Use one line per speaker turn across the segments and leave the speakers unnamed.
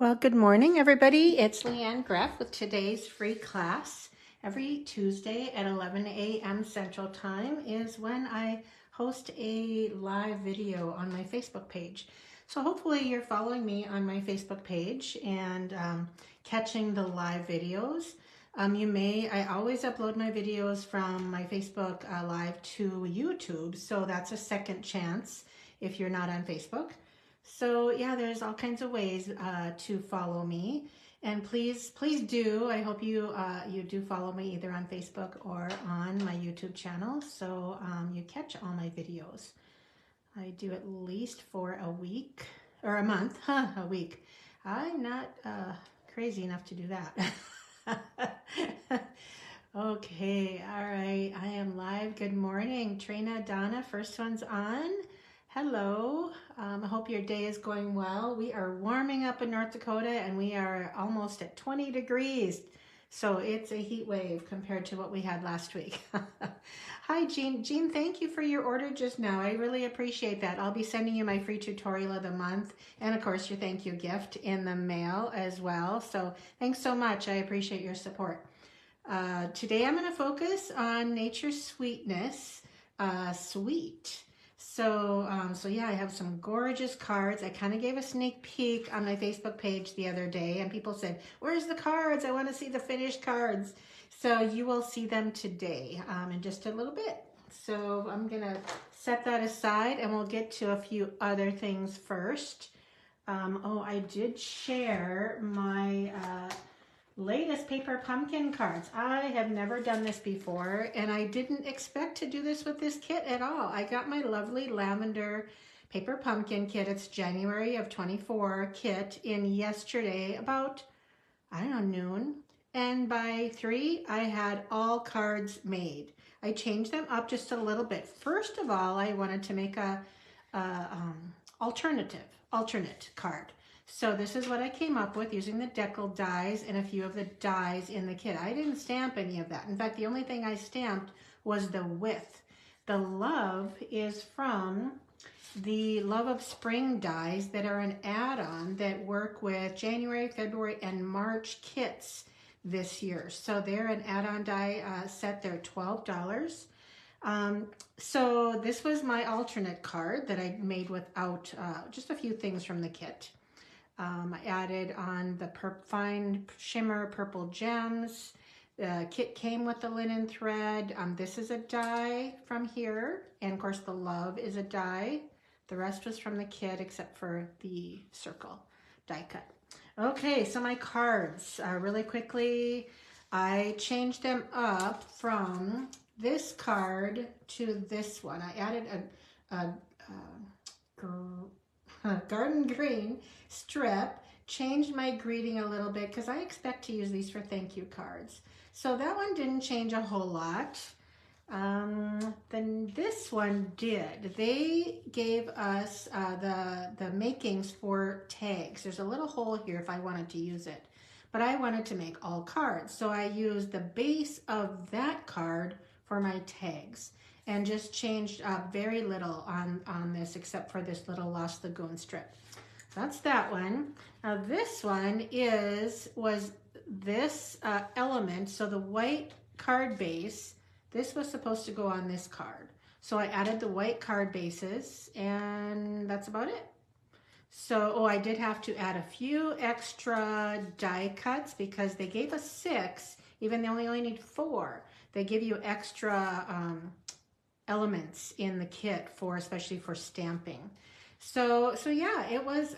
Well, good morning, everybody. It's Leanne Greff with today's free class. Every Tuesday at 11 a.m. Central Time is when I host a live video on my Facebook page. So hopefully you're following me on my Facebook page and catching the live videos. I always upload my videos from my Facebook Live to YouTube, so that's a second chance if you're not on Facebook. So yeah, there's all kinds of ways to follow me, and please do. I hope you do follow me either on Facebook or on my YouTube channel, so you catch all my videos. I do at least for a week or a month, a week. I'm not crazy enough to do that. Okay, all right. I am live. Good morning, Trina, Donna. First one's on. Hello. I hope your day is going well. We are warming up in North Dakota and we are almost at 20 degrees. So it's a heat wave compared to what we had last week. Hi, Jean. Jean, thank you for your order just now. I really appreciate that. I'll be sending you my free tutorial of the month and, of course, your thank you gift in the mail as well. So thanks so much. I appreciate your support. Today I'm going to focus on nature's sweetness, sweet. So yeah, I have some gorgeous cards. I kind of gave a sneak peek on my Facebook page the other day and people said, where's the cards? I want to see the finished cards. So you will see them today in just a little bit. So I'm going to set that aside and we'll get to a few other things first. I did share my latest paper pumpkin cards. I have never done this before and I didn't expect to do this with this kit at all. I got my lovely lavender paper pumpkin kit. It's January of 24 kit in yesterday about, I don't know, noon. And by 3, I had all cards made. I changed them up just a little bit. First of all, I wanted to make a alternate card. So this is what I came up with using the decal dies and a few of the dies in the kit. I didn't stamp any of that. In fact, the only thing I stamped was the width. The love is from the Love of Spring dies that are an add-on that work with January, February, and March kits this year. So they're an add-on die set. They're $12. So this was my alternate card that I made without just a few things from the kit. I added on the fine shimmer purple gems. The kit came with the linen thread. This is a die from here. And of course the love is a die. The rest was from the kit except for the circle die cut. Okay, so my cards, really quickly, I changed them up from this card to this one. I added a garden green strip, changed my greeting a little bit because I expect to use these for thank you cards. So that one didn't change a whole lot. Then this one did. They gave us the makings for tags. There's a little hole here if I wanted to use it, but I wanted to make all cards. So I used the base of that card for my tags and just changed very little on this except for this little Lost Lagoon strip. That's that one. Now this one was this element. So the white card base, this was supposed to go on this card. So I added the white card bases and that's about it. So, I did have to add a few extra die cuts because they gave us 6, even though we only need 4. They give you extra elements in the kit especially for stamping. So yeah, it was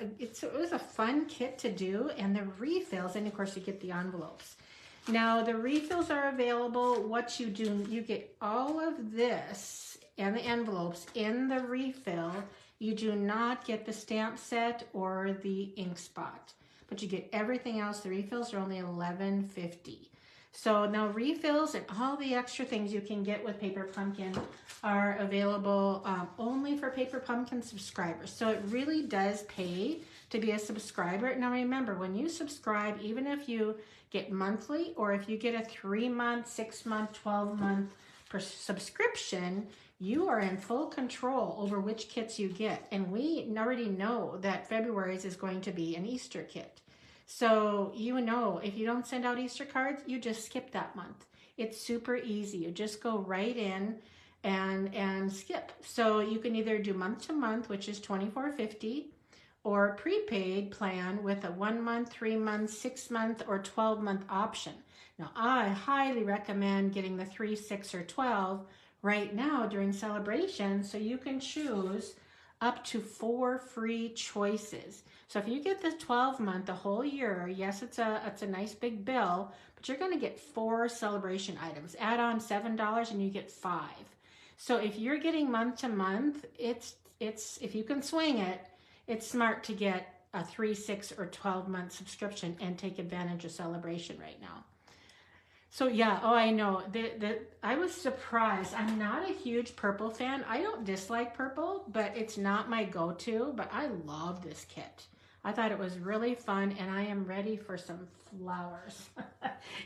a fun kit to do, and the refills, and of course you get the envelopes. Now the refills are available. What you do, you get all of this and the envelopes in the refill. You do not get the stamp set or the ink spot, but you get everything else. The refills are only $11.50. So now refills and all the extra things you can get with Paper Pumpkin are available only for Paper Pumpkin subscribers. So it really does pay to be a subscriber. Now remember, when you subscribe, even if you get monthly or if you get a 3-month, 6-month, 12-month subscription, you are in full control over which kits you get. And we already know that February's is going to be an Easter kit. So you know, if you don't send out Easter cards, you just skip that month. It's super easy. You just go right in and skip. So you can either do month to month, which is $24.50, or prepaid plan with a 1 month, 3 month, 6 month, or 12-month option. Now, I highly recommend getting the 3, 6, or 12 right now during celebration, so you can choose up to 4 free choices. So if you get the 12-month, the whole year, yes, it's a nice big bill, but you're going to get 4 celebration items. Add on $7 and you get 5. So if you're getting month to month, it's if you can swing it, it's smart to get a 3, 6, or 12-month subscription and take advantage of celebration right now. So yeah, oh, I know. I was surprised. I'm not a huge purple fan. I don't dislike purple, but it's not my go-to. But I love this kit. I thought it was really fun, and I am ready for some flowers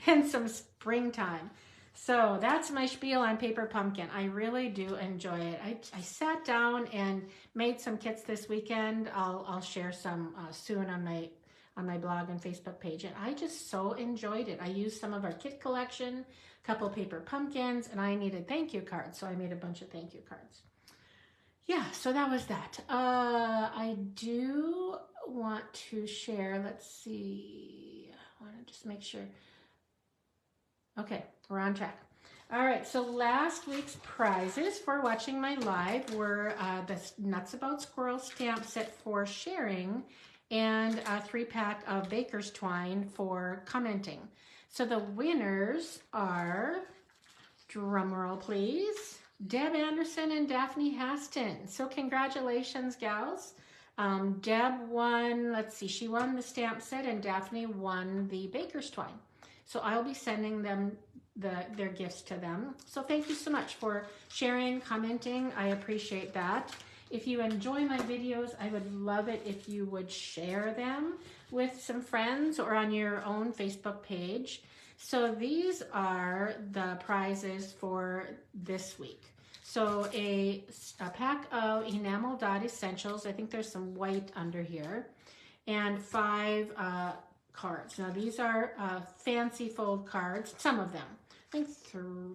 and some springtime. So that's my spiel on Paper Pumpkin. I really do enjoy it. I sat down and made some kits this weekend. I'll share some soon on my blog and Facebook page, and I just so enjoyed it. I used some of our kit collection, a couple paper pumpkins, and I needed thank you cards, so I made a bunch of thank you cards. Yeah, so that was that. I do want to share, let's see, I want to just make sure. Okay, we're on track. All right, so last week's prizes for watching my live were the Nuts About Squirrels stamp set for sharing and a 3-pack of Baker's Twine for commenting. So the winners are, drumroll please, Deb Anderson and Daphne Haston. So congratulations, gals. Deb won, let's see, she won the stamp set and Daphne won the Baker's Twine. So I'll be sending them their gifts to them. So thank you so much for sharing, commenting. I appreciate that. If you enjoy my videos, I would love it if you would share them with some friends or on your own Facebook page. So these are the prizes for this week. So a pack of enamel dot essentials. I think there's some white under here. And 5 cards. Now these are fancy fold cards, some of them. I think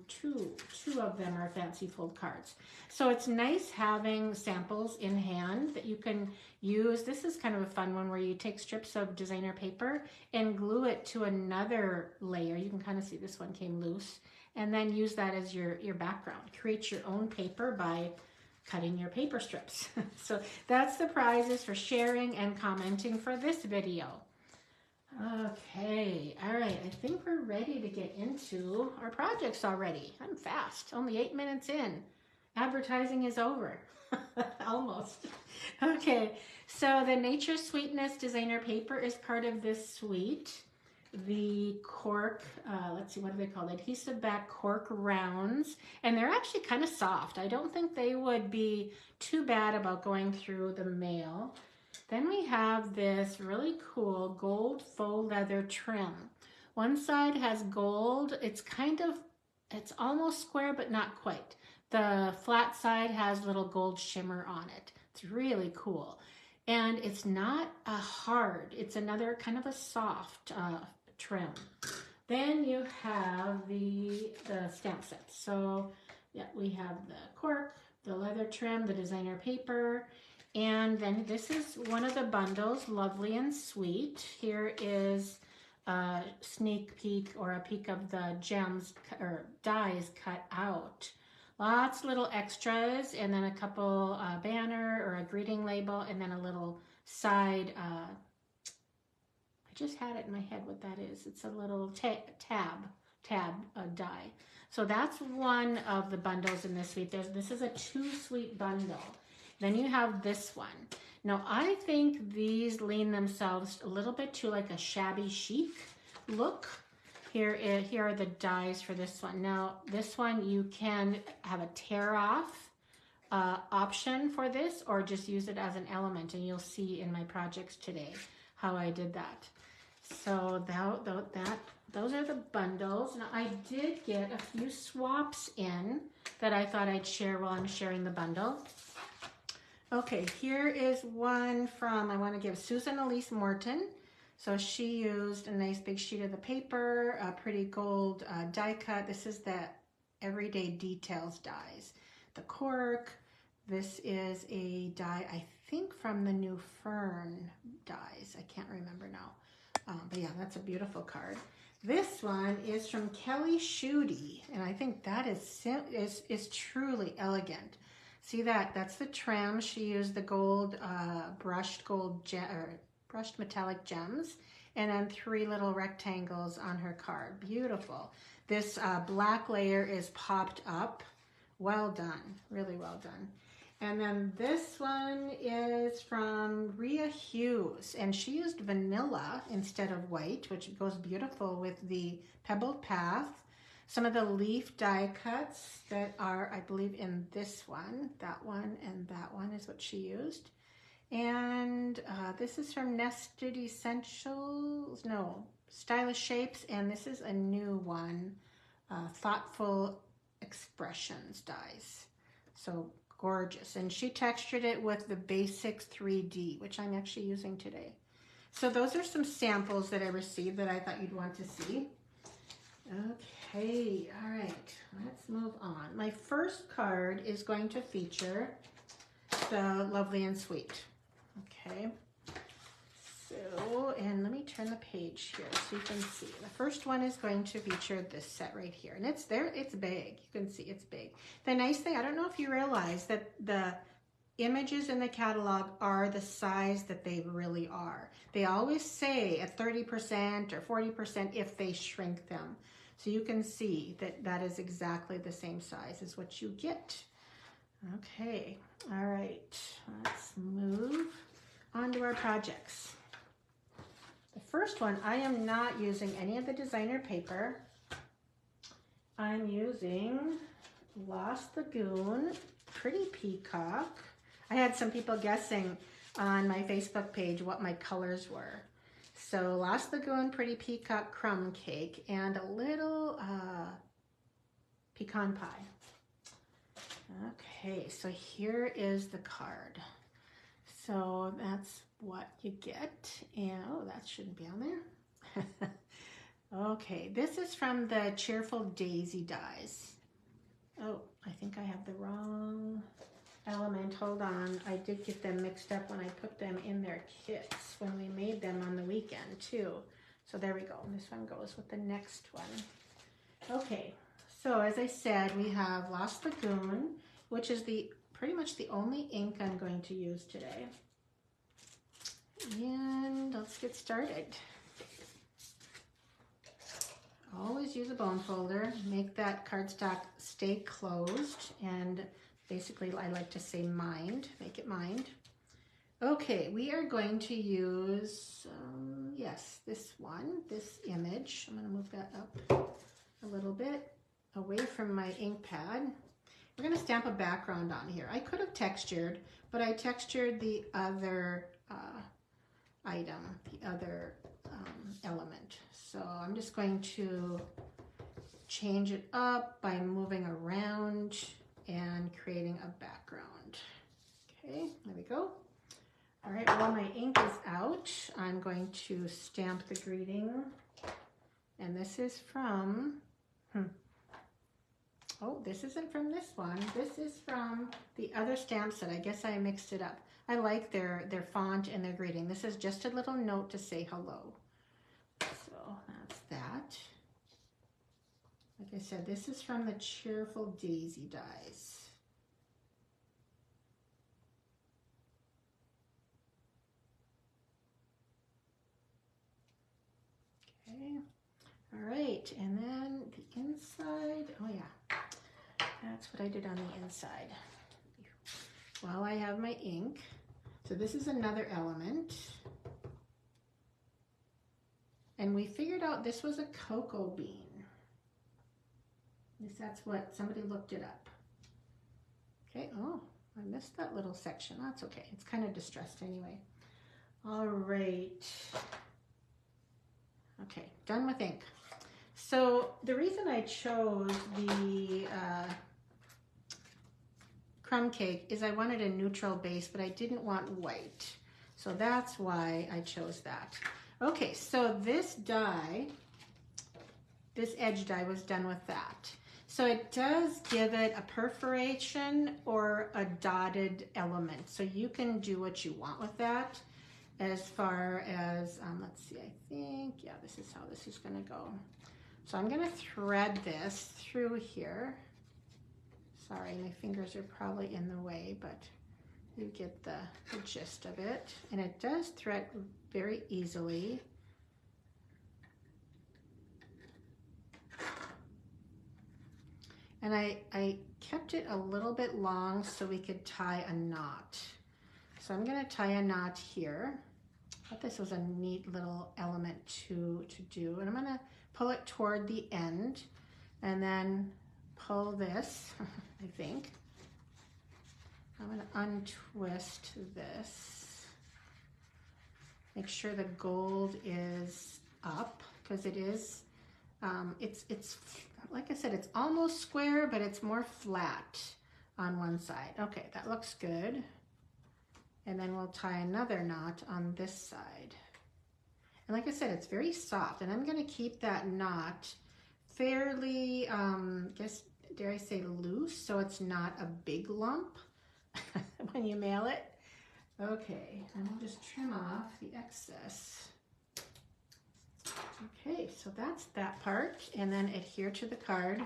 two of them are fancy fold cards. So it's nice having samples in hand that you can use. This is kind of a fun one where you take strips of designer paper and glue it to another layer. You can kind of see this one came loose. And then use that as your background. Create your own paper by cutting your paper strips. So that's the prizes for sharing and commenting for this video. Okay, all right, I think we're ready to get into our projects already. I'm fast, only 8 minutes in. Advertising is over, almost. Okay, so the Nature Sweetness designer paper is part of this suite. The cork, let's see, what do they call it? Adhesive back cork rounds, and they're actually kind of soft. I don't think they would be too bad about going through the mail. Then we have this really cool gold faux leather trim. One side has gold. It's almost square, but not quite. The flat side has little gold shimmer on it. It's really cool. And it's not a hard, it's another kind of a soft trim. Then you have the stamp sets. So yeah, we have the cork, the leather trim, the designer paper, and then this is one of the bundles, Lovely and Sweet. Here is a sneak peek or a peek of the gems or dies cut out. Lots of little extras, and then a couple banner or a greeting label, and then a little side, I just had it in my head what that is. It's a little tab die. So that's one of the bundles in this suite. This is a 2-suite bundle. Then you have this one. Now I think these lean themselves a little bit to like a shabby chic look. Here are the dies for this one. Now this one you can have a tear off option for this, or just use it as an element, and you'll see in my projects today how I did that. So those are the bundles. Now I did get a few swaps in that I thought I'd share while I'm sharing the bundle. Okay, here is one from, I want to give Susan Elise Morton. So she used a nice big sheet of the paper, a pretty gold die cut. This is the Everyday Details dies. The cork. This is a die, I think from the New Fern dies. I can't remember now. But yeah, that's a beautiful card. This one is from Kelly Schutte, and I think that is truly elegant. See that? That's the trim. She used the gold, brushed metallic gems, and then 3 little rectangles on her card. Beautiful. This black layer is popped up. Well done. Really well done. And then this one is from Rhea Hughes, and she used vanilla instead of white, which goes beautiful with the pebbled path. Some of the leaf die cuts that are, I believe, in this one, and that one is what she used. And this is from Nested Essentials, no, Stylish Shapes, and this is a new one, Thoughtful Expressions dies. So gorgeous. And she textured it with the Basics 3D, which I'm actually using today. So those are some samples that I received that I thought you'd want to see. Okay, all right, let's move on. My first card is going to feature the Lovely and Sweet. Okay, so, and let me turn the page here so you can see. The first one is going to feature this set right here, and it's there, it's big. You can see it's big. The nice thing, I don't know if you realize that the images in the catalog are the size that they really are. They always say at 30% or 40% if they shrink them. So you can see that that is exactly the same size as what you get. Okay, all right, let's move on to our projects. The first one, I am not using any of the designer paper. I'm using Lost Lagoon, Pretty Peacock. I had some people guessing on my Facebook page what my colors were. So Lost Lagoon, Pretty Peacock Crumb Cake, and a little pecan pie. Okay, so here is the card. So that's what you get. And oh, that shouldn't be on there. Okay, this is from the Cheerful Daisy dies. Oh, I think I have the wrong element. Hold on. I did get them mixed up when I put them in their kits when we made them on the weekend too. So there we go. This one goes with the next one. Okay, so as I said, we have Lost Lagoon, which is pretty much the only ink I'm going to use today. And let's get started. Always use a bone folder. Make that cardstock stay closed, and basically I like to say mined, make it mined. Okay, we are going to use, yes, this image. I'm going to move that up a little bit away from my ink pad. We're going to stamp a background on here. I could have textured, but I textured the other item, the other element. So I'm just going to change it up by moving around and creating a background. Okay, there we go. All right, while my ink is out, I'm going to stamp the greeting. And this is from, oh, this isn't from this one. This is from the other stamp set. I guess I mixed it up. I like their font and their greeting. This is just a little note to say hello. So that's that. Like I said, this is from the Cheerful Daisy dies. Okay. All right, and then the inside, oh yeah, that's what I did on the inside. While I have my ink, so this is another element. And we figured out this was a cocoa bean. At least that's what, somebody looked it up. Okay, oh, I missed that little section. That's okay, it's kind of distressed anyway. All right. Okay, done with ink. So the reason I chose the crumb cake is I wanted a neutral base, but I didn't want white. So that's why I chose that. Okay, so this die, this edge die was done with that. So it does give it a perforation or a dotted element. So you can do what you want with that as far as, let's see, I think, yeah, this is how this is gonna go. So I'm gonna thread this through here. Sorry, my fingers are probably in the way, but you get the gist of it. And it does thread very easily. And I kept it a little bit long so we could tie a knot. So I'm gonna tie a knot here. I thought this was a neat little element to do. And I'm gonna pull it toward the end and then pull this, I think. I'm gonna untwist this. Make sure the gold is up, because it is, it's like I said, it's almost square, but it's more flat on one side. Okay, that looks good. And then we'll tie another knot on this side. And like I said, it's very soft, and I'm gonna keep that knot fairly, dare I say loose, so it's not a big lump when you mail it. Okay, and we'll just trim off the excess. Okay, so that's that part, and then adhere to the card.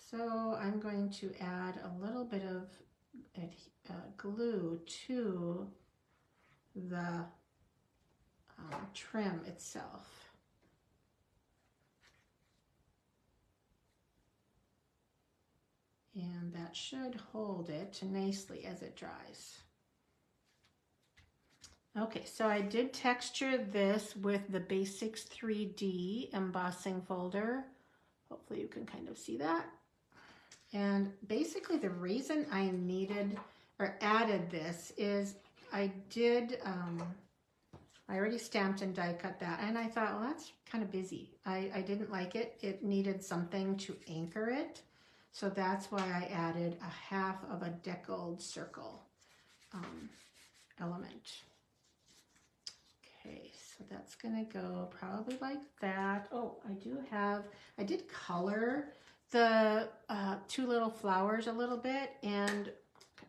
So I'm going to add a little bit of glue to the trim itself. And that should hold it nicely as it dries. Okay, so I did texture this with the Basics 3D embossing folder. Hopefully you can kind of see that. And basically the reason I needed or added this is I did, I already stamped and die cut that, and I thought, well, that's kind of busy. I didn't like it. It needed something to anchor it. So that's why I added a half of a deckled circle element. Okay, so that's gonna go probably like that. Oh, I did color the two little flowers a little bit, and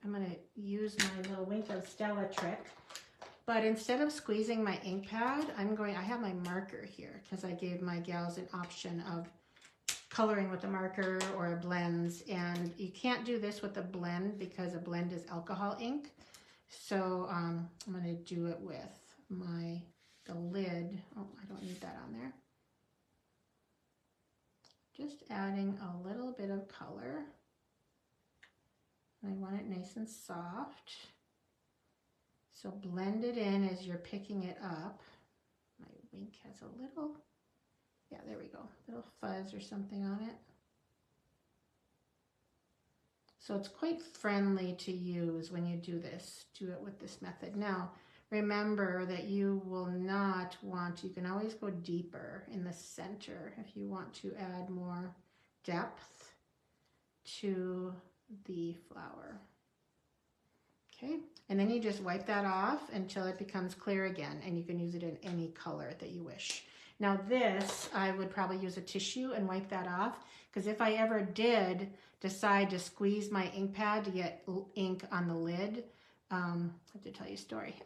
I'm gonna use my little Wink of Stella trick. But instead of squeezing my ink pad, I have my marker here because I gave my gals an option of coloring with a marker or a blends, and you can't do this with a blend because a blend is alcohol ink. So I'm going to do it with the lid. Oh, I don't need that on there. Just adding a little bit of color. I want it nice and soft. So blend it in as you're picking it up. My Wink has a little, yeah, there we go, little fuzz or something on it. So it's quite friendly to use when you do this. Do it with this method. Now, remember that you will not want, you can always go deeper in the center if you want to add more depth to the flower. Okay, and then you just wipe that off until it becomes clear again, and you can use it in any color that you wish. Now this, I would probably use a tissue and wipe that off, because if I ever did decide to squeeze my ink pad to get ink on the lid, I have to tell you a story.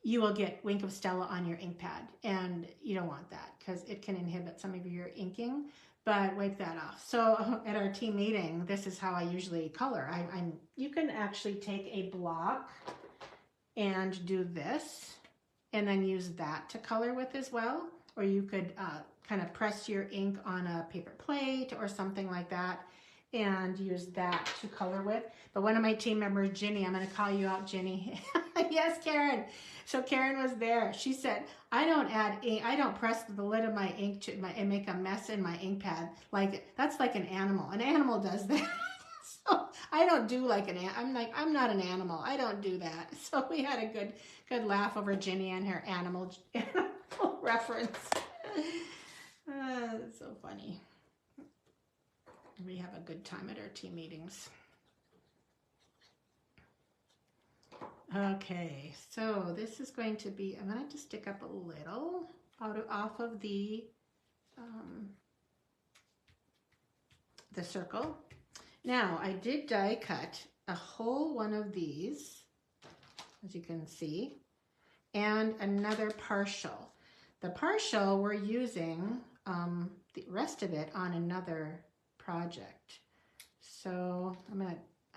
You will get Wink of Stella on your ink pad, and you don't want that because it can inhibit some of your inking. But wipe that off. So at our team meeting, this is how I usually color. You can actually take a block and do this, and then use that to color with as well. Or you could kind of press your ink on a paper plate or something like that and use that to color with. But one of my team members, Ginny, I'm going to call you out, Ginny. Yes, Karen. So Karen was there. She said, I don't add ink, I don't press the lid of my ink and make a mess in my ink pad. That's like an animal. An animal does that. So I don't do like an animal. I'm not an animal. I don't do that. So we had a good laugh over Ginny and her animal reference. It's so funny. We have a good time at our team meetings. Okay, so this is going to be, I'm going to just stick up a little off of the circle. Now, I did die cut a whole one of these, as you can see, and another partial. The partial, we're using the rest of it on another project. So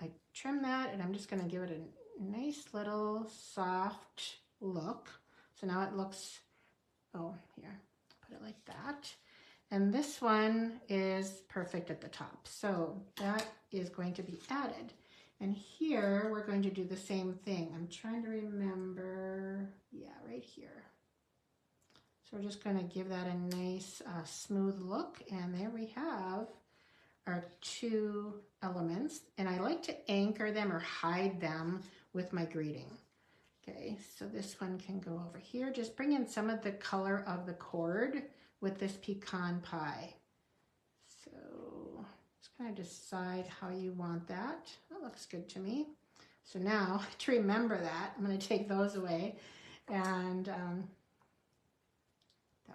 I trim that, and I'm just gonna give it a nice little soft look. So now it looks, oh, here, put it like that. And this one is perfect at the top. So that is going to be added. And here we're going to do the same thing. I'm trying to remember, yeah, right here. So we're just going to give that a nice smooth look. And there we have our two elements. And I like to anchor them or hide them with my greeting. Okay, so this one can go over here. Just bring in some of the color of the cord with this pecan pie. So just kind of decide how you want that. That looks good to me. So now to remember that, I'm going to take those away, and that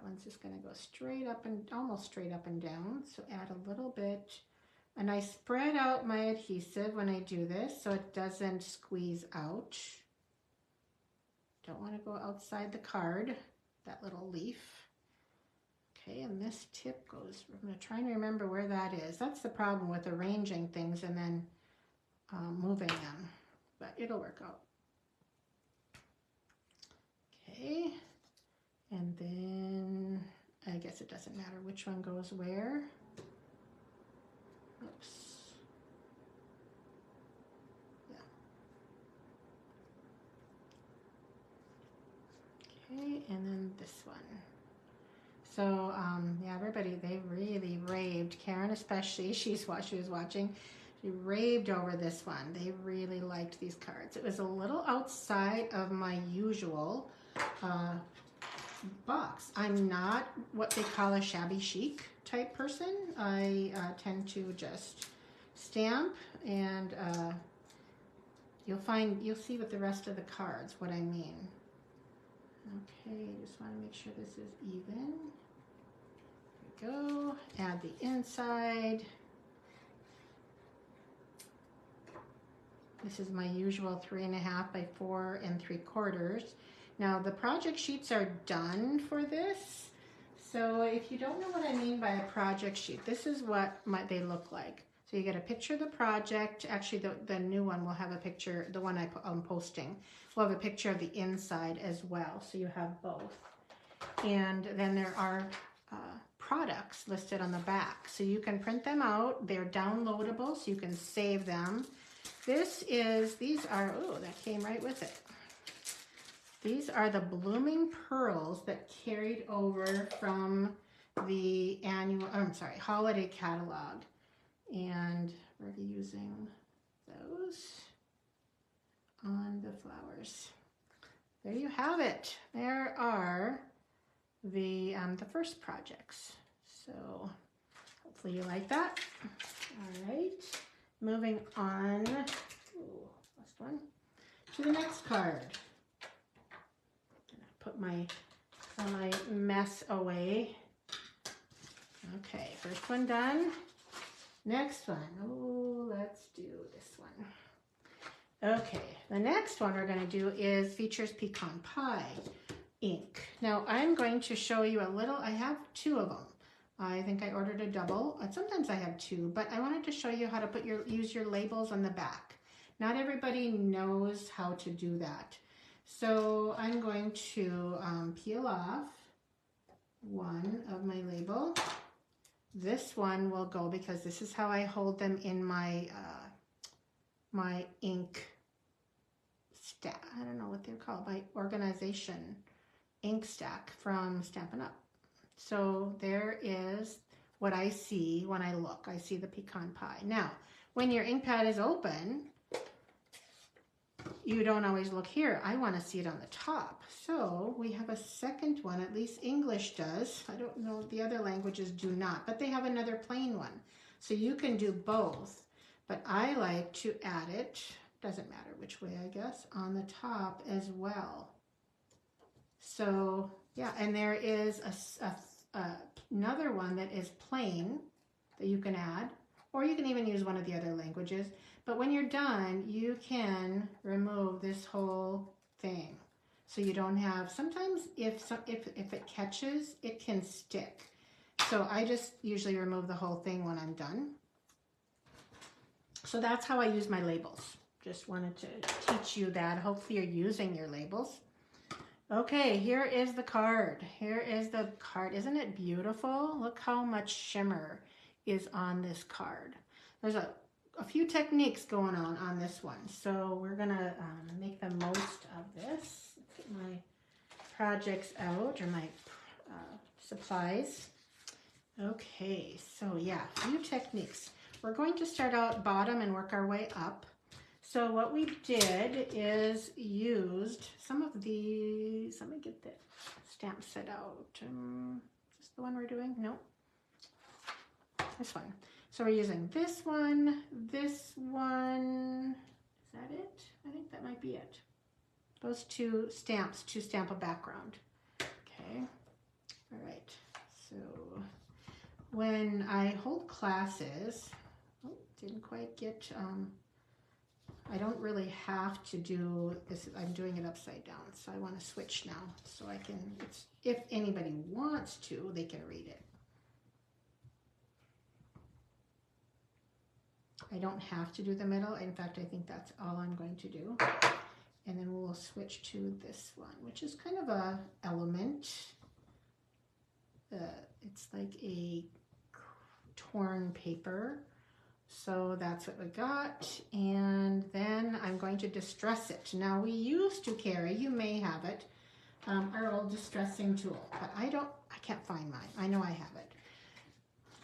one's just going to go straight up and almost straight up and down. So add a little bit, and I spread out my adhesive when I do this so it doesn't squeeze out. Don't want to go outside the card, that little leaf. Okay, and this tip goes, I'm going to try and remember where that is. That's the problem with arranging things and then moving them, but it'll work out. Okay, and then I guess it doesn't matter which one goes where. Oops. Yeah. Okay, and then this one. So, yeah, everybody, they really raved. Karen especially, she was watching. She raved over this one. They really liked these cards. It was a little outside of my usual box. I'm not what they call a shabby chic type person. I tend to just stamp, and you'll see with the rest of the cards what I mean. Okay, just want to make sure this is even. There we go. Add the inside. This is my usual 3.5 by 4 3/4. Now the project sheets are done for this. So if you don't know what I mean by a project sheet, this is what they look like. So you get a picture of the project. Actually, the new one will have a picture, the one I'm posting will have a picture of the inside as well. So you have both. And then there are products listed on the back. So you can print them out. They're downloadable, so you can save them. These are, oh, that came right with it. These are the blooming pearls that carried over from the holiday catalog. And we're using those on the flowers. There you have it. There are the first projects. So hopefully you like that. All right, moving on. Ooh, last one. To the next card. Put my mess away. Okay, first one done. Next one. Oh, let's do this one. Okay, the next one we're going to do is features pecan pie ink. Now I'm going to show you a little. I have 2 of them. I think I ordered a double. Sometimes I have 2, but I wanted to show you how to use your labels on the back. Not everybody knows how to do that. So I'm going to peel off one of my label. This one will go because this is how I hold them in my my ink stack. I don't know what they're called. My organization ink stack from Stampin' Up. So there is what I see when I look. I see the pecan pie. Now, when your ink pad is open, you don't always look here. I want to see it on the top. So we have a second one, at least English does. I don't know, the other languages do not, but they have another plain one. So you can do both, but I like to add it doesn't matter which way, I guess, on the top as well. So yeah, and there is another one that is plain that you can add, or you can even use one of the other languages. But when you're done, you can remove this whole thing. So you don't have, sometimes if it catches, it can stick. So I just usually remove the whole thing when I'm done. So that's how I use my labels. Just wanted to teach you that. Hopefully you're using your labels. Okay, here is the card. Here is the card. Isn't it beautiful? Look how much shimmer is on this card. There's a few techniques going on this one. So we're gonna make the most of this. Let's get my projects out, or my supplies. Okay, so yeah, a few techniques. We're going to start out bottom and work our way up. So what we did is used some of these. Let me get the stamp set out. Is this the one we're doing? No. This one. So we're using this one. Is that it? I think that might be it. Those two stamps to stamp a background. Okay. All right. So when I hold classes, didn't quite get, I don't really have to do this. I'm doing it upside down. So I want to switch now so I can, if anybody wants to, they can read it. I don't have to do the middle. In fact, I think that's all I'm going to do. And then we'll switch to this one, which is kind of a element. It's like a torn paper. So that's what we got. And then I'm going to distress it. Now we used to carry, you may have it, our old distressing tool, but I can't find mine. I know I have it.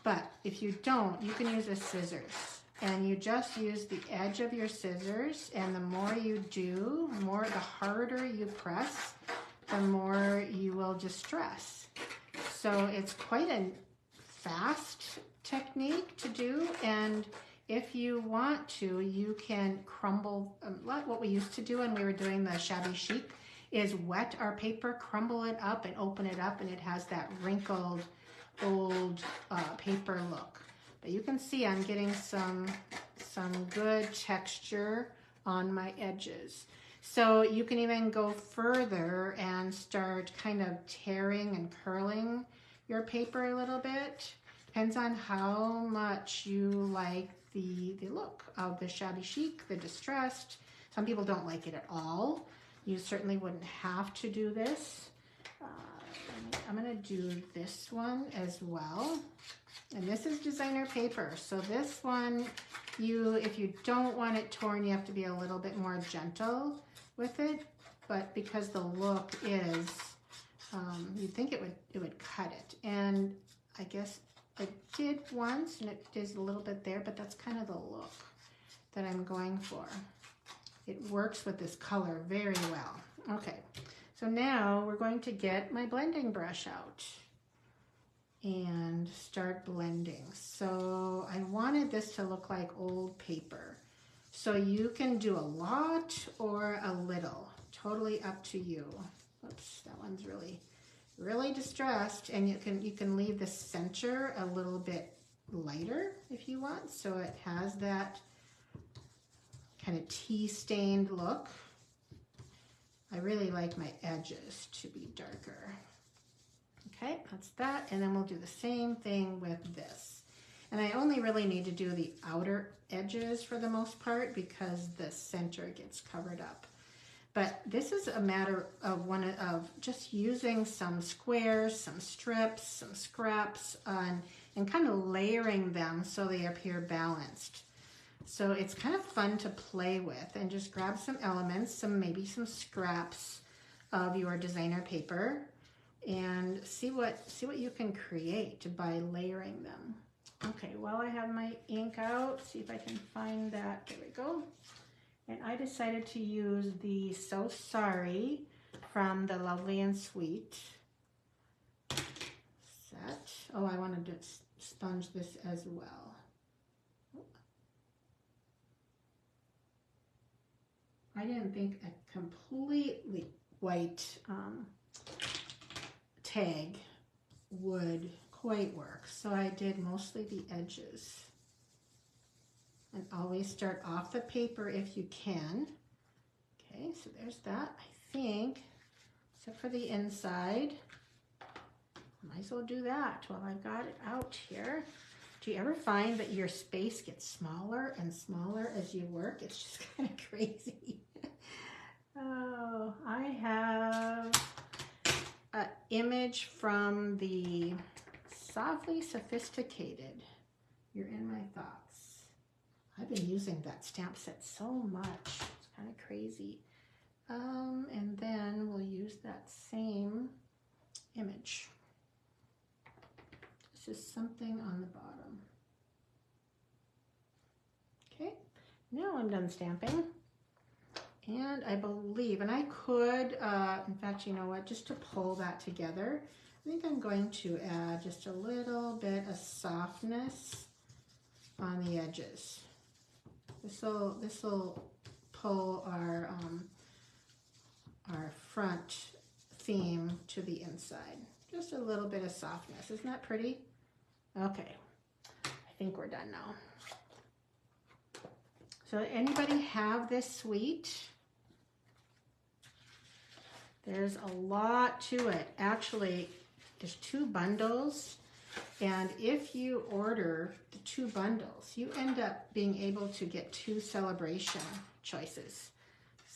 But if you don't, you can use a scissors. And you just use the edge of your scissors, and the more you do, the harder you press, the more you will distress. So it's quite a fast technique to do, and if you want to, you can crumble, what we used to do when we were doing the shabby chic is wet our paper, crumble it up and open it up, and it has that wrinkled old paper look. But you can see I'm getting some good texture on my edges. So you can even go further and start kind of tearing and curling your paper a little bit. Depends on how much you like the look of the shabby chic, the distressed. Some people don't like it at all. You certainly wouldn't have to do this. I'm gonna do this one as well. And this is designer paper. So this one, if you don't want it torn, you have to be a little bit more gentle with it. But because the look is, you'd think it would cut it. And I guess it did once, and it did a little bit there, but that's kind of the look that I'm going for. It works with this color very well. Okay, so now we're going to get my blending brush out and start blending. So I wanted this to look like old paper. So you can do a lot or a little, totally up to you. Oops, that one's really distressed, and you can leave the center a little bit lighter if you want, so it has that kind of tea-stained look. I really like my edges to be darker. Okay, that's that, and then we'll do the same thing with this. And I only really need to do the outer edges for the most part because the center gets covered up. But this is a matter of just using some squares, some strips, some scraps, and kind of layering them so they appear balanced. So it's kind of fun to play with, and just grab some elements, maybe some scraps of your designer paper, and see what you can create by layering them. Okay, while I have my ink out, see if I can find that. There we go. And I decided to use the So Sorry from the Lovely and Sweet set. Oh, I wanted to sponge this as well. I didn't think a completely white tag would quite work, so I did mostly the edges. And always start off the paper if you can. Okay, so there's that. I think, except for the inside, might as well do that while I've got it out here. Do you ever find that your space gets smaller and smaller as you work? It's just kind of crazy. Oh, I have an image from the Softly Sophisticated. You're in My Thoughts. I've been using that stamp set so much. It's kind of crazy. And then we'll use that same image. This is something on the bottom. Okay, now I'm done stamping. And I believe, and I could, in fact, you know what, just to pull that together, I think I'm going to add just a little bit of softness on the edges. This will pull our front theme to the inside. Just a little bit of softness. Isn't that pretty? Okay, I think we're done now. So anybody have this suite? There's a lot to it. Actually, there's 2 bundles, and if you order the 2 bundles, you end up being able to get 2 celebration choices.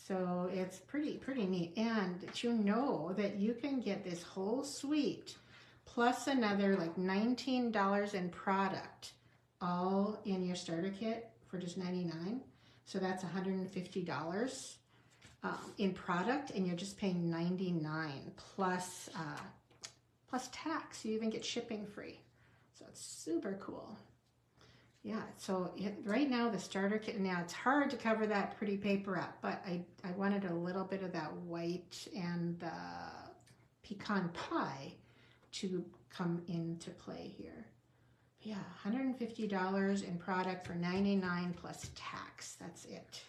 So it's pretty neat. And did you know that you can get this whole suite plus another like $19 in product all in your starter kit for just $99. So that's $150 in product, and you're just paying $99 plus tax. You even get shipping free. So it's super cool. Yeah, so right now the starter kit, now it's hard to cover that pretty paper up, but I wanted a little bit of that white and the pecan pie to come into play here. Yeah, $150 in product for $99 plus tax. That's it.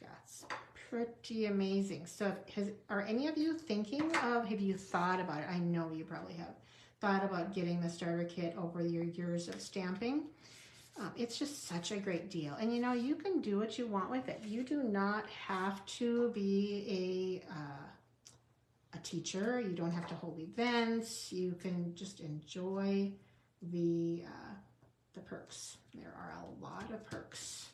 Yeah, it's pretty amazing. So are any of you thinking of, have you thought about it? I know you probably have thought about getting the starter kit over your years of stamping. It's just such a great deal. And you know, you can do what you want with it. You do not have to be a teacher. You don't have to hold events. You can just enjoy the perks. There are a lot of perks.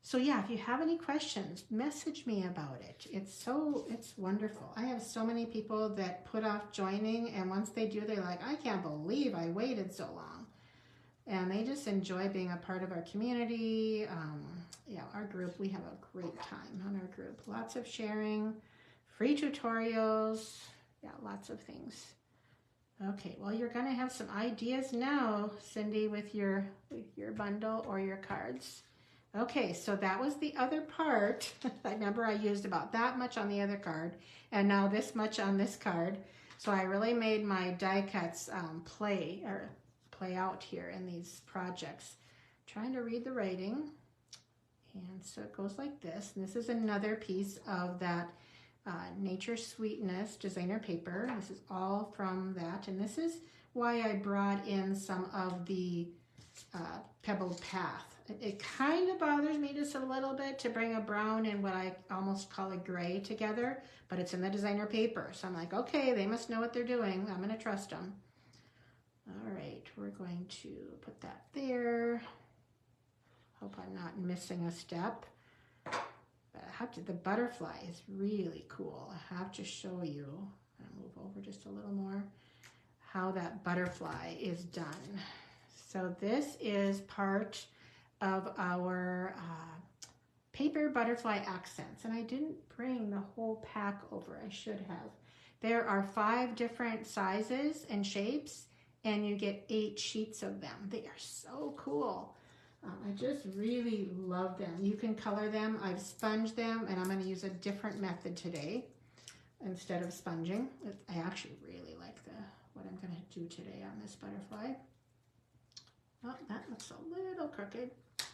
So yeah, if you have any questions, message me about it. It's wonderful. I have so many people that put off joining, and once they do, they're like, I can't believe I waited so long. And they just enjoy being a part of our community. Yeah, our group, we have a great time on our group. Lots of sharing, free tutorials, yeah, lots of things. Okay, well, you're gonna have some ideas now, Cindy, with your bundle or your cards. Okay, so that was the other part. I remember I used about that much on the other card, and now this much on this card. So I really made my die cuts play out here in these projects. Trying to read the writing. And so it goes like this. And this is another piece of that Nature Sweetness designer paper. This is all from that. And this is why I brought in some of the pebbled path. It kind of bothers me just a little bit to bring a brown and what I almost call a gray together, but it's in the designer paper. So I'm like, okay, they must know what they're doing. I'm going to trust them. All right, we're going to put that there. Hope I'm not missing a step. But I have to, the butterfly is really cool. I have to show you, I'll move over just a little more, how that butterfly is done. So this is part of our paper butterfly accents. And I didn't bring the whole pack over. I should have. There are 5 different sizes and shapes, and you get 8 sheets of them. They are so cool. I just really love them. You can color them. I've sponged them, and I'm going to use a different method today instead of sponging. I actually really like what I'm going to do today on this butterfly. Oh, that looks a little crooked. I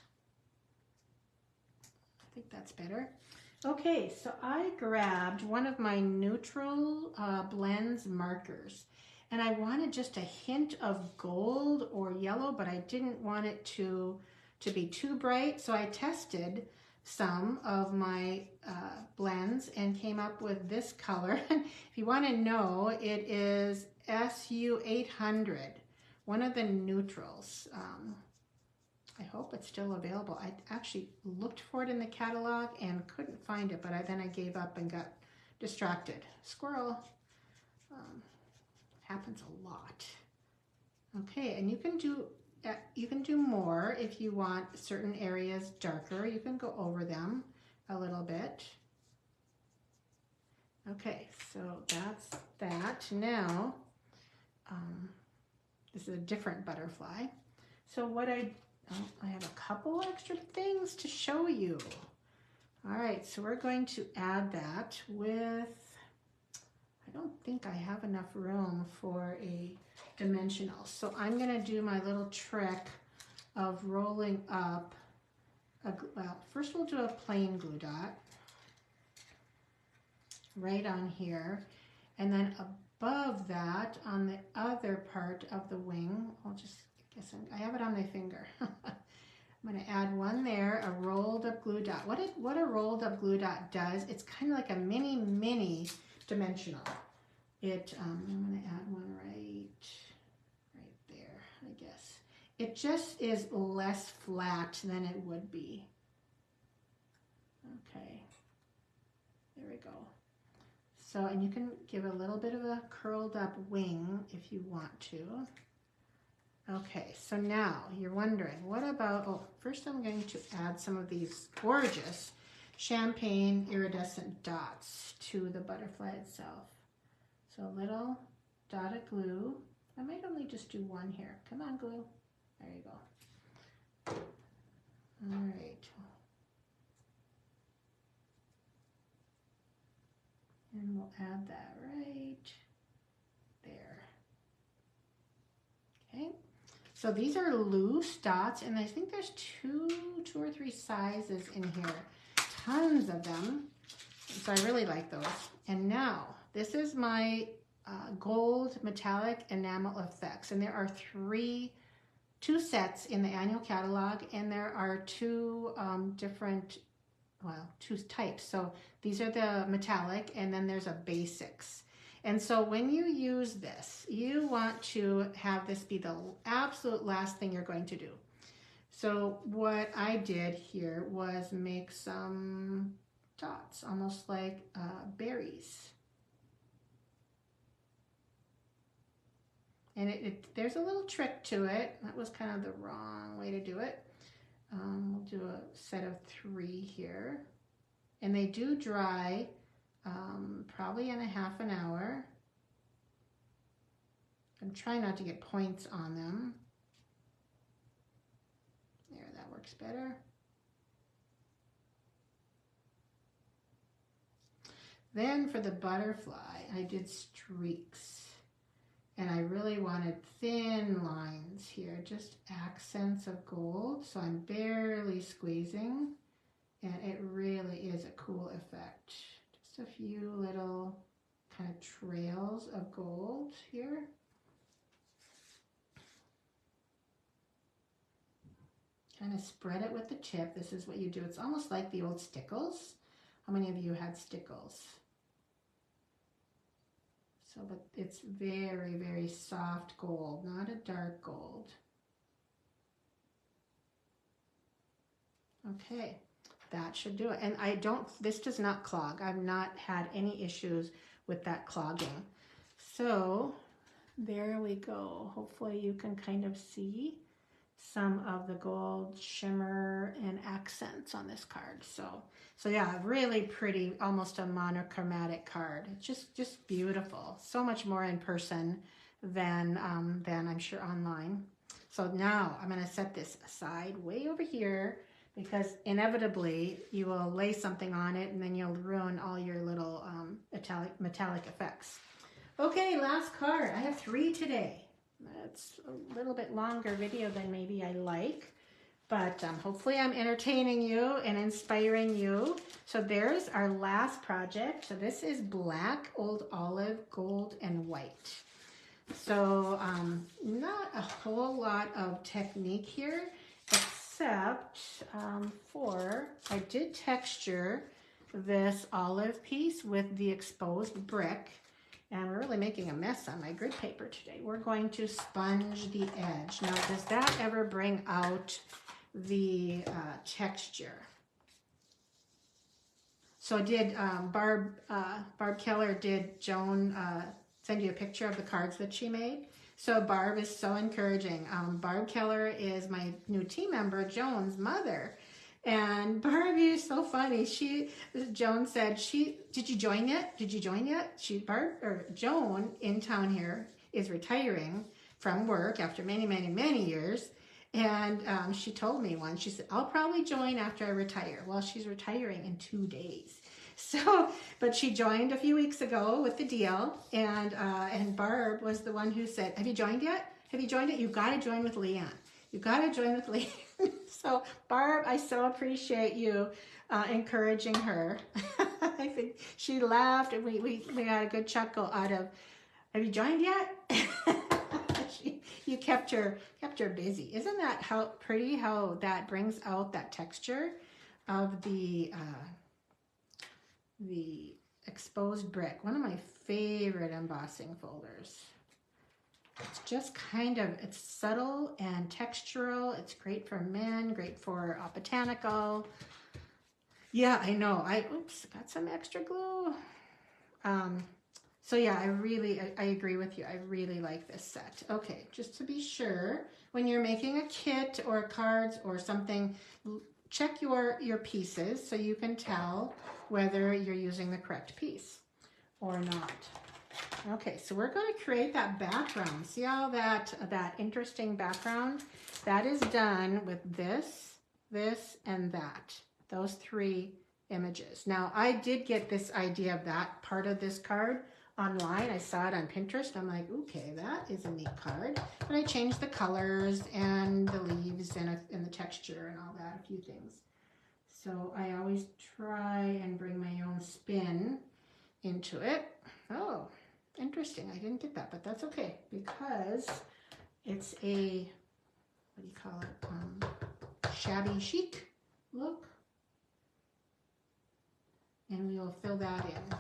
think that's better. Okay, so I grabbed one of my neutral blends markers, and I wanted just a hint of gold or yellow, but I didn't want it to be too bright. So I tested some of my blends and came up with this color. If you want to know, it is SU 800, one of the neutrals. I hope it's still available. I actually looked for it in the catalog and couldn't find it, but then I gave up and got distracted. Squirrel. Happens a lot. Okay, and you can do more if you want certain areas darker. You can go over them a little bit. Okay, so that's that. Now, this is a different butterfly. So I have a couple extra things to show you. All right, so we're going to add that with, I don't think I have enough room for a dimensional. So I'm gonna do my little trick of rolling up, well, first we'll do a plain glue dot right on here. And then above that, on the other part of the wing, I have it on my finger. I'm going to add one there, a rolled up glue dot. What a rolled up glue dot does, it's kind of like a mini dimensional. I'm going to add one right there, I guess. It just is less flat than it would be. Okay, there we go. So, and you can give a little bit of a curled up wing if you want to. Okay, so now you're wondering, what about, first I'm going to add some of these gorgeous champagne iridescent dots to the butterfly itself. So a little dot of glue. I might only just do one here. Come on, glue. There you go. All right. And we'll add that right there. Okay. So these are loose dots, and I think there's two or three sizes in here. Tons of them. So I really like those. And now, this is my gold metallic enamel effects. And there are two sets in the annual catalog, and there are two types. So these are the metallic, and then there's a basics. And so when you use this, you want to have this be the absolute last thing you're going to do. So what I did here was make some dots, almost like berries. And there's a little trick to it. That was kind of the wrong way to do it. We'll do a set of 3 here. And they do dry probably in a half an hour. I'm trying not to get points on them. There, that works better. Then for the butterfly, I did streaks. And I really wanted thin lines here, just accents of gold. So I'm barely squeezing, and it really is a cool effect. Just a few little kind of trails of gold here. Kind of spread it with the tip. This is what you do. It's almost like the old stickles. How many of you had stickles? So, but it's very, very soft gold, not a dark gold. Okay, that should do it. And this does not clog. I've not had any issues with that clogging. So there we go. Hopefully you can kind of see some of the gold shimmer and accents on this card. So yeah, really pretty, almost a monochromatic card. It's just beautiful. So much more in person than I'm sure online. So now I'm gonna set this aside way over here, because inevitably you will lay something on it and then you'll ruin all your little metallic effects. Okay, last card. I have 3 today. That's a little bit longer video than maybe I like, But hopefully I'm entertaining you and inspiring you. So there's our last project. So this is black, old olive, gold, and white. So not a whole lot of technique here, except for I did texture this olive piece with the exposed brick. And we're really making a mess on my grid paper today. We're going to sponge the edge. Now, does that ever bring out the texture? So did Barb Keller, did Joan send you a picture of the cards that she made? So Barb is so encouraging. Barb Keller is my new team member, Joan's mother. And Barb is so funny. Joan said, did you join yet? Did you join yet? Joan in town here is retiring from work after many, many, many years. And she told me once, she said, I'll probably join after I retire. Well, she's retiring in 2 days. So, but she joined a few weeks ago with the deal. And Barb was the one who said, have you joined yet? Have you joined it? You've got to join with Leanne. You got to join with Leanne. So Barb, I so appreciate you encouraging her. I think she laughed and we got a good chuckle out of, have you joined yet? You kept her busy. Isn't that pretty how that brings out that texture of the exposed brick? One of my favorite embossing folders. It's just it's subtle and textural. It's great for men, great for botanical. Yeah, I know. Oops, got some extra glue. So yeah, I agree with you. I really like this set. Okay, just to be sure, when you're making a kit or cards or something, check your pieces so you can tell whether you're using the correct piece or not. Okay, so we're going to create that background. See how that interesting background? That is done with this, and that. Those 3 images. Now, I did get this idea of that part of this card online. I saw it on Pinterest. I'm like, okay, that is a neat card. But I changed the colors and the leaves and the texture and all that, a few things. So I always try and bring my own spin into it. Oh, interesting. I didn't get that, but that's okay because it's a, what do you call it, shabby chic look. And we will fill that in.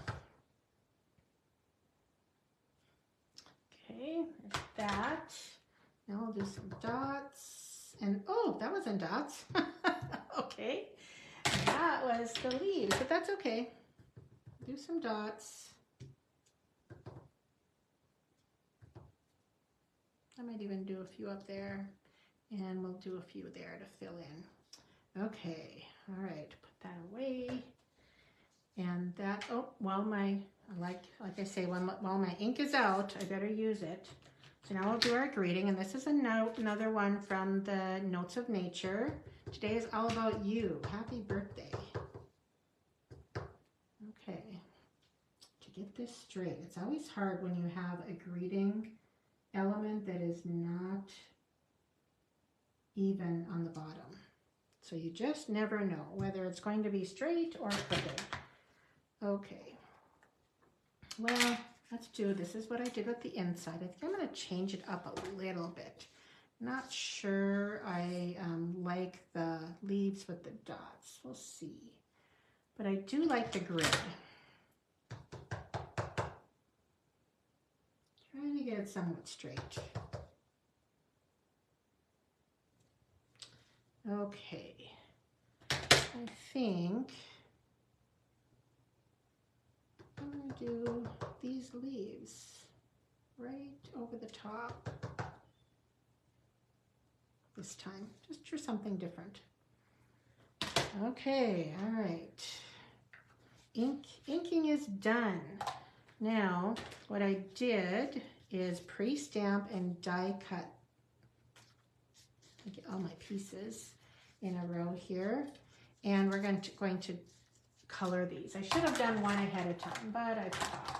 Okay, there's that. Now we'll do some dots. And oh, that wasn't dots. Okay, that was the leaves, but that's okay. Do some dots. I might even do a few up there, and we'll do a few there to fill in. Okay, all right, put that away. And that, oh, like I say, while my ink is out, I better use it. So now we'll do our greeting, and this is another one from the Notes of Nature. Today is all about you. Happy birthday. Okay, to get this straight, it's always hard when you have a greeting element that is not even on the bottom. So you just never know whether it's going to be straight or crooked. Okay, well, let's do, this is what I did with the inside. I think I'm going to change it up a little bit. Not sure I like the leaves with the dots. We'll see. But I do like the grid. Trying to get it somewhat straight. Okay. I think I'm going to do these leaves right over the top this time, just for something different. Okay, all right. Inking is done. Now, what I did is pre-stamp and die cut. Get all my pieces in a row here, and we're going to color these. I should have done one ahead of time, but I forgot.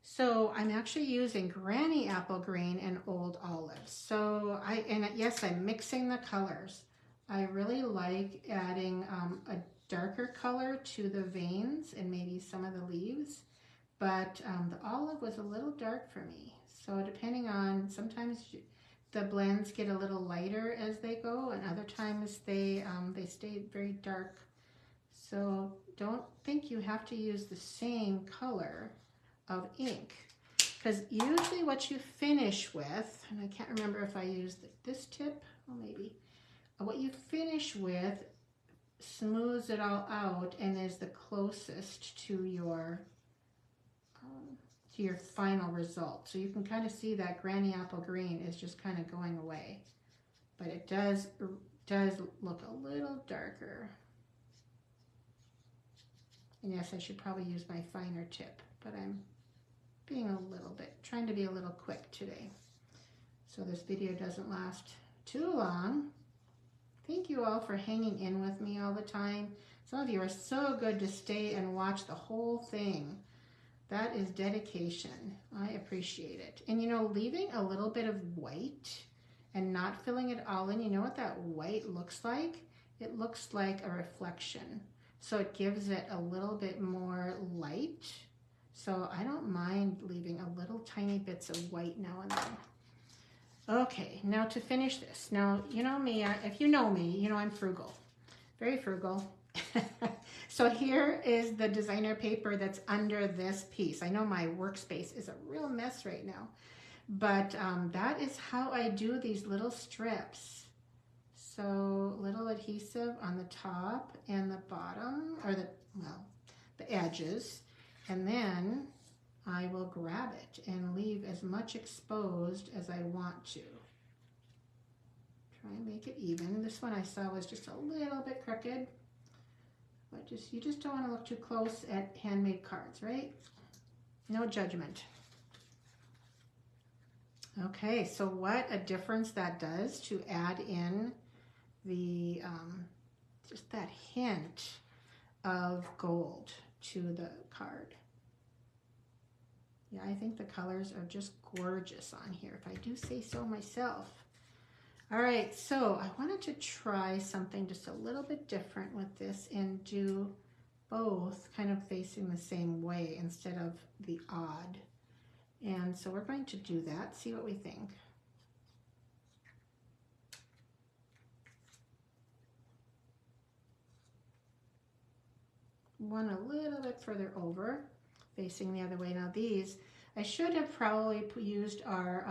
So I'm actually using Granny Apple Green and Old Olive. So yes, I'm mixing the colors I really like adding a darker color to the veins and maybe some of the leaves, but the olive was a little dark for me. So depending on, sometimes the blends get a little lighter as they go, and other times they stay very dark. So don't think you have to use the same color of ink, because usually what you finish with, and I can't remember if I used this tip, or maybe, what you finish with smooths it all out and is the closest to your final result. So you can kind of see that granny apple green is just kind of going away, but it does look a little darker. And yes, I should probably use my finer tip, but I'm being trying to be a little quick today, so this video doesn't last too long. Thank you all for hanging in with me all the time. Some of you are so good to stay and watch the whole thing. That is dedication. I appreciate it. And you know, leaving a little bit of white and not filling it all in, you know what that white looks like? It looks like a reflection. So it gives it a little bit more light. So I don't mind leaving a little tiny bits of white now and then. Okay, now to finish this. Now, you know me, if you know me, you know I'm frugal, very frugal. So here is the designer paper that's under this piece. I know my workspace is a real mess right now, but that is how I do these little strips. So little adhesive on the top and the bottom, or the edges, and then I will grab it and leave as much exposed as I want to. Try and make it even. This one I saw was just a little bit crooked, but you just don't want to look too close at handmade cards, right? No judgment. Okay, so what a difference that does to add in the just that hint of gold to the card. Yeah, I think the colors are just gorgeous on here, if I do say so myself. All right, so I wanted to try something just a little bit different with this and do both kind of facing the same way instead of the odd. And so we're going to do that, see what we think. One a little bit further over, facing the other way. Now these, I should have probably used our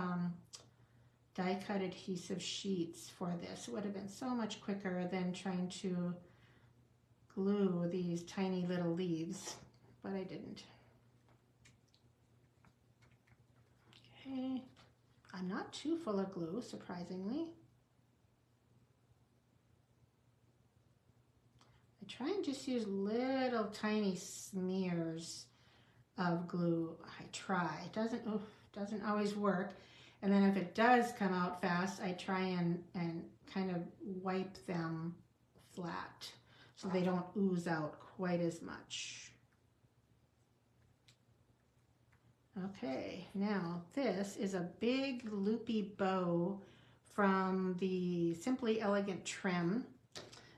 die cut adhesive sheets for this. It would have been so much quicker than trying to glue these tiny little leaves, but I didn't. Okay, I'm not too full of glue, surprisingly. I try and just use little tiny smears of glue. I try. It doesn't always work. And then if it does come out fast, I try and kind of wipe them flat so they don't ooze out quite as much. Okay, now this is a big loopy bow from the Simply Elegant trim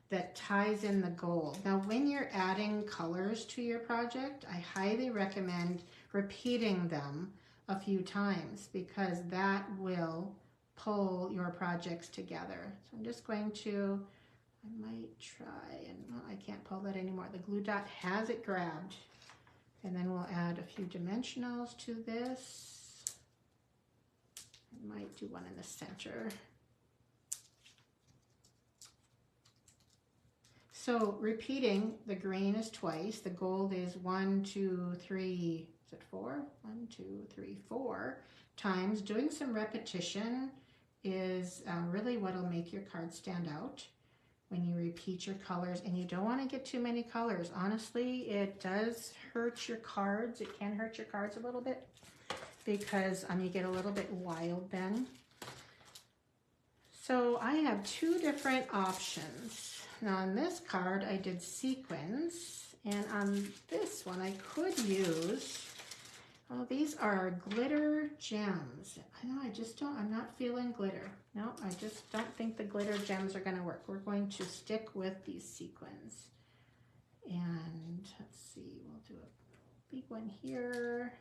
that ties in the gold. Now when you're adding colors to your project, I highly recommend repeating them a few times because that will pull your projects together. So I'm just going to, I might try, and well, I can't pull that anymore. The glue dot has it grabbed. And then we'll add a few dimensionals to this. I might do one in the center. So repeating, the green is twice, the gold is 1, 2, 3, is it 4? 1, 2, 3, 4 times. Doing some repetition is really what will make your card stand out when you repeat your colors, and you don't want to get too many colors. Honestly, it does hurt your cards. It can hurt your cards a little bit because you get a little bit wild then. So I have two different options. Now on this card, I did sequins, and on this one, I could use Oh, these are glitter gems. I know, I'm not feeling glitter. No, I just don't think the glitter gems are gonna work. We're going to stick with these sequins. And let's see, we'll do a big one here.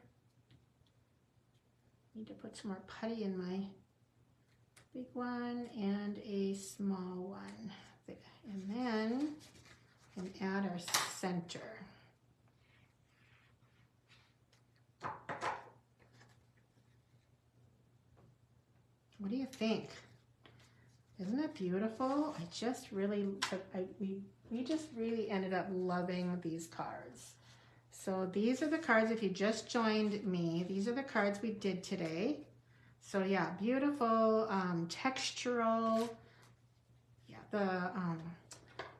Need to put some more putty in my big one and a small one. And then we can add our center. What do you think? Isn't it beautiful? I just really, we just really ended up loving these cards. So these are the cards, if you just joined me, these are the cards we did today. So yeah, beautiful, textural. Yeah, let's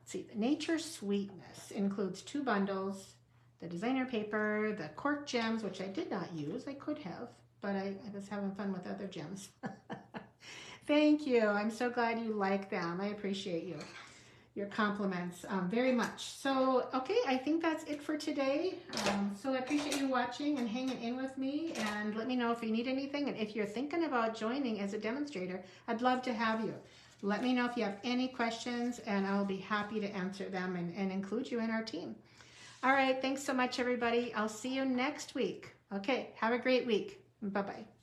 see, the Nature Sweetness includes 2 bundles, the designer paper, the cork gems, which I did not use, I could have, but I was having fun with other gems. Thank you, I'm so glad you like them. I appreciate you. Your compliments very much. So, okay, I think that's it for today. So I appreciate you watching and hanging in with me, and let me know if you need anything. And if you're thinking about joining as a demonstrator, I'd love to have you. Let me know if you have any questions, and I'll be happy to answer them and include you in our team. All right, thanks so much, everybody. I'll see you next week. Okay, have a great week. Bye-bye.